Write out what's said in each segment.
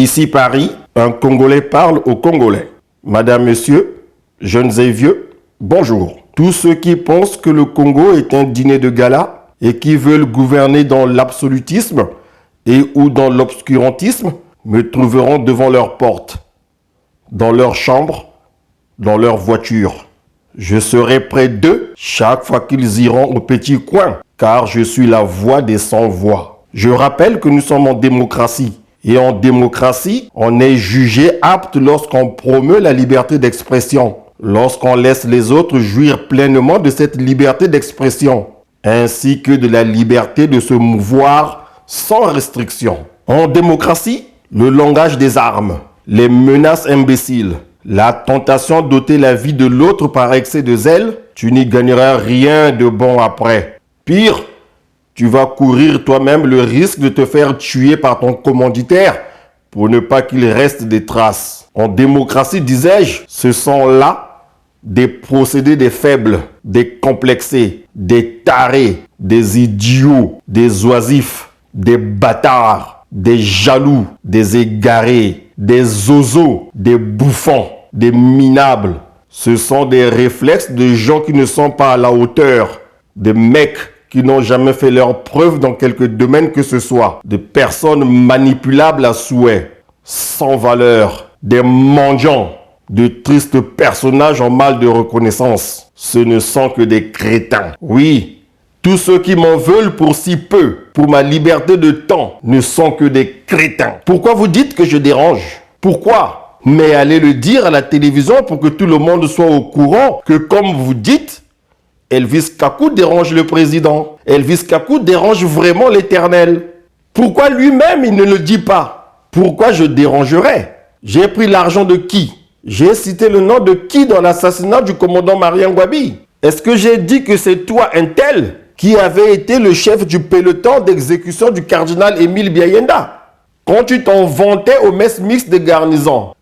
Ici Paris, un Congolais parle aux Congolais. Madame, Monsieur, jeunes et vieux, bonjour. Tous ceux qui pensent que le Congo est un dîner de gala et qui veulent gouverner dans l'absolutisme et ou dans l'obscurantisme me trouveront devant leur porte, dans leur chambre, dans leur voiture. Je serai près d'eux chaque fois qu'ils iront au petit coin, car je suis la voix des sans-voix. Je rappelle que nous sommes en démocratie. Et en démocratie, on est jugé apte lorsqu'on promeut la liberté d'expression, lorsqu'on laisse les autres jouir pleinement de cette liberté d'expression, ainsi que de la liberté de se mouvoir sans restriction. En démocratie, le langage des armes, les menaces imbéciles, la tentation d'ôter la vie de l'autre par excès de zèle, tu n'y gagneras rien de bon après. Pire, tu vas courir toi-même le risque de te faire tuer par ton commanditaire pour ne pas qu'il reste des traces. En démocratie, disais-je, ce sont là des procédés des faibles, des complexés, des tarés, des idiots, des oisifs, des bâtards, des jaloux, des égarés, des zozos, des bouffons, des minables. Ce sont des réflexes de gens qui ne sont pas à la hauteur, des mecs qui n'ont jamais fait leur preuve dans quelque domaine que ce soit, des personnes manipulables à souhait, sans valeur, des mendiants, de tristes personnages en mal de reconnaissance. Ce ne sont que des crétins. Oui, tous ceux qui m'en veulent pour si peu, pour ma liberté de temps, ne sont que des crétins. Pourquoi vous dites que je dérange? Pourquoi? Mais allez le dire à la télévision pour que tout le monde soit au courant que, comme vous dites, Elvis Kakou dérange le président. Elvis Kakou dérange vraiment l'Éternel. Pourquoi lui-même il ne le dit pas? Pourquoi je dérangerais? J'ai pris l'argent de qui? J'ai cité le nom de qui dans l'assassinat du commandant Marien Ngouabi? Est-ce que j'ai dit que c'est toi un tel qui avait été le chef du peloton d'exécution du cardinal Émile Biayenda? Quand tu t'en vantais aux messes mixtes de garnison,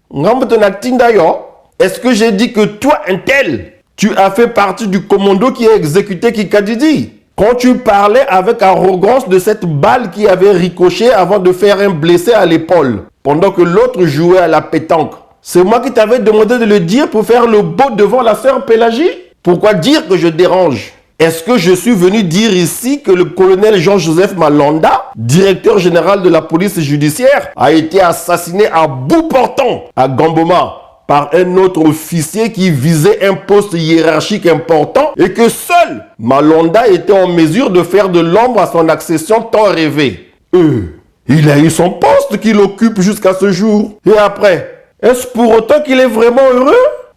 est-ce que j'ai dit que toi un tel tu as fait partie du commando qui a exécuté Kikadidi? Quand tu parlais avec arrogance de cette balle qui avait ricoché avant de faire un blessé à l'épaule, pendant que l'autre jouait à la pétanque, c'est moi qui t'avais demandé de le dire pour faire le beau devant la sœur Pélagie? Pourquoi dire que je dérange? Est-ce que je suis venu dire ici que le colonel Jean-Joseph Malonda, directeur général de la police judiciaire, a été assassiné à bout portant à Gamboma par un autre officier qui visait un poste hiérarchique important et que seul Malonda était en mesure de faire de l'ombre à son accession tant rêvée? Il a eu son poste qu'il occupe jusqu'à ce jour. Et après, est-ce pour autant qu'il est vraiment heureux?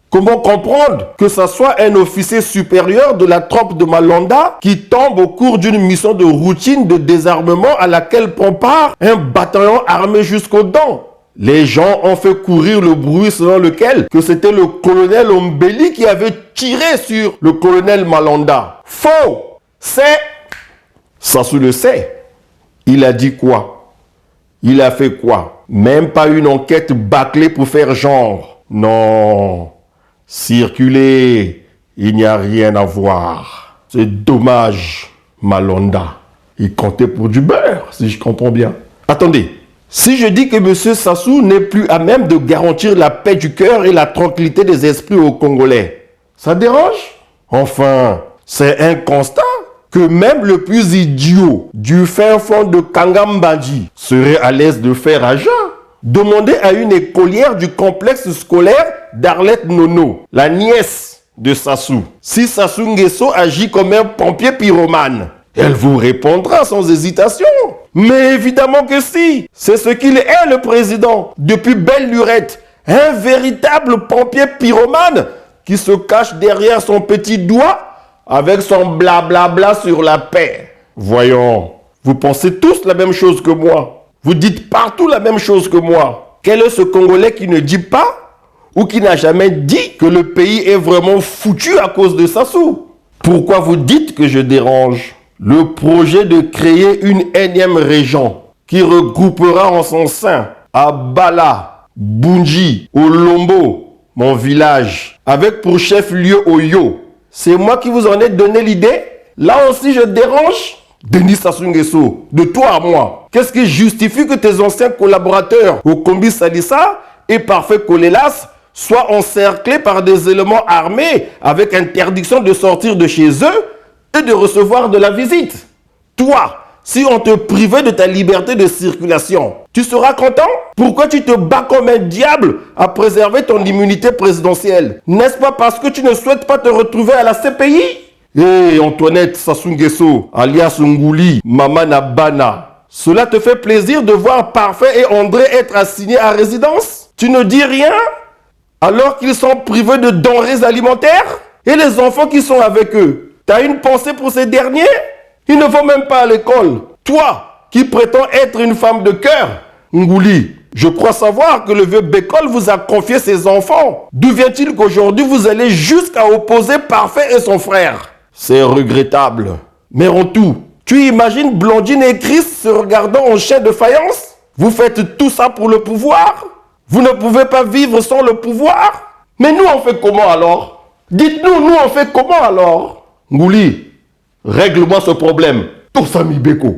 Comment comprendre que ce soit un officier supérieur de la troupe de Malonda qui tombe au cours d'une mission de routine de désarmement à laquelle prend part un bataillon armé jusqu'aux dents? Les gens ont fait courir le bruit selon lequel que c'était le colonel Ombeli qui avait tiré sur le colonel Malonda. Faux! C'est... Sassou le sait. Il a dit quoi? Il a fait quoi? Même pas une enquête bâclée pour faire genre. Non. Circuler, il n'y a rien à voir. C'est dommage, Malonda. Il comptait pour du beurre, si je comprends bien. Attendez. Si je dis que M. Sassou n'est plus à même de garantir la paix du cœur et la tranquillité des esprits aux Congolais, ça dérange? Enfin, c'est un constat que même le plus idiot du fin fond de Kangambadji serait à l'aise de faire à jeun. Demandez à une écolière du complexe scolaire d'Arlette Nono, la nièce de Sassou, si Sassou Nguesso agit comme un pompier pyromane. Elle vous répondra sans hésitation. Mais évidemment que si. C'est ce qu'il est, le président. Depuis belle lurette. Un véritable pompier pyromane qui se cache derrière son petit doigt avec son blablabla sur la paix. Voyons, vous pensez tous la même chose que moi. Vous dites partout la même chose que moi. Quel est ce Congolais qui ne dit pas ou qui n'a jamais dit que le pays est vraiment foutu à cause de Sassou? Pourquoi vous dites que je dérange? Le projet de créer une énième région qui regroupera en son sein Abala, Bunji, Olombo, mon village, avec pour chef-lieu Oyo. C'est moi qui vous en ai donné l'idée? Là aussi je dérange? Denis Sassou Nguesso, de toi à moi, qu'est-ce qui justifie que tes anciens collaborateurs au Combi Salissa et Parfait Kolelas soient encerclés par des éléments armés avec interdiction de sortir de chez eux et de recevoir de la visite? Toi, si on te privait de ta liberté de circulation, tu seras content? Pourquoi tu te bats comme un diable à préserver ton immunité présidentielle? N'est-ce pas parce que tu ne souhaites pas te retrouver à la CPI? Hé, Antoinette Sassou Nguesso, alias Ngouli, Maman Nabana, cela te fait plaisir de voir Parfait et André être assignés à résidence? Tu ne dis rien alors qu'ils sont privés de denrées alimentaires? Et les enfants qui sont avec eux, t'as une pensée pour ces derniers? Ils ne vont même pas à l'école. Toi, qui prétends être une femme de cœur, Ngouli, je crois savoir que le vieux Bécole vous a confié ses enfants. D'où vient-il qu'aujourd'hui vous allez jusqu'à opposer Parfait et son frère? C'est regrettable. Mais en tout, tu imagines Blondine et Chris se regardant en chien de faïence? Vous faites tout ça pour le pouvoir? Vous ne pouvez pas vivre sans le pouvoir? Mais nous on fait comment alors? Dites-nous, nous on fait comment alors? Ngouli, règle-moi ce problème. Tosami Beko.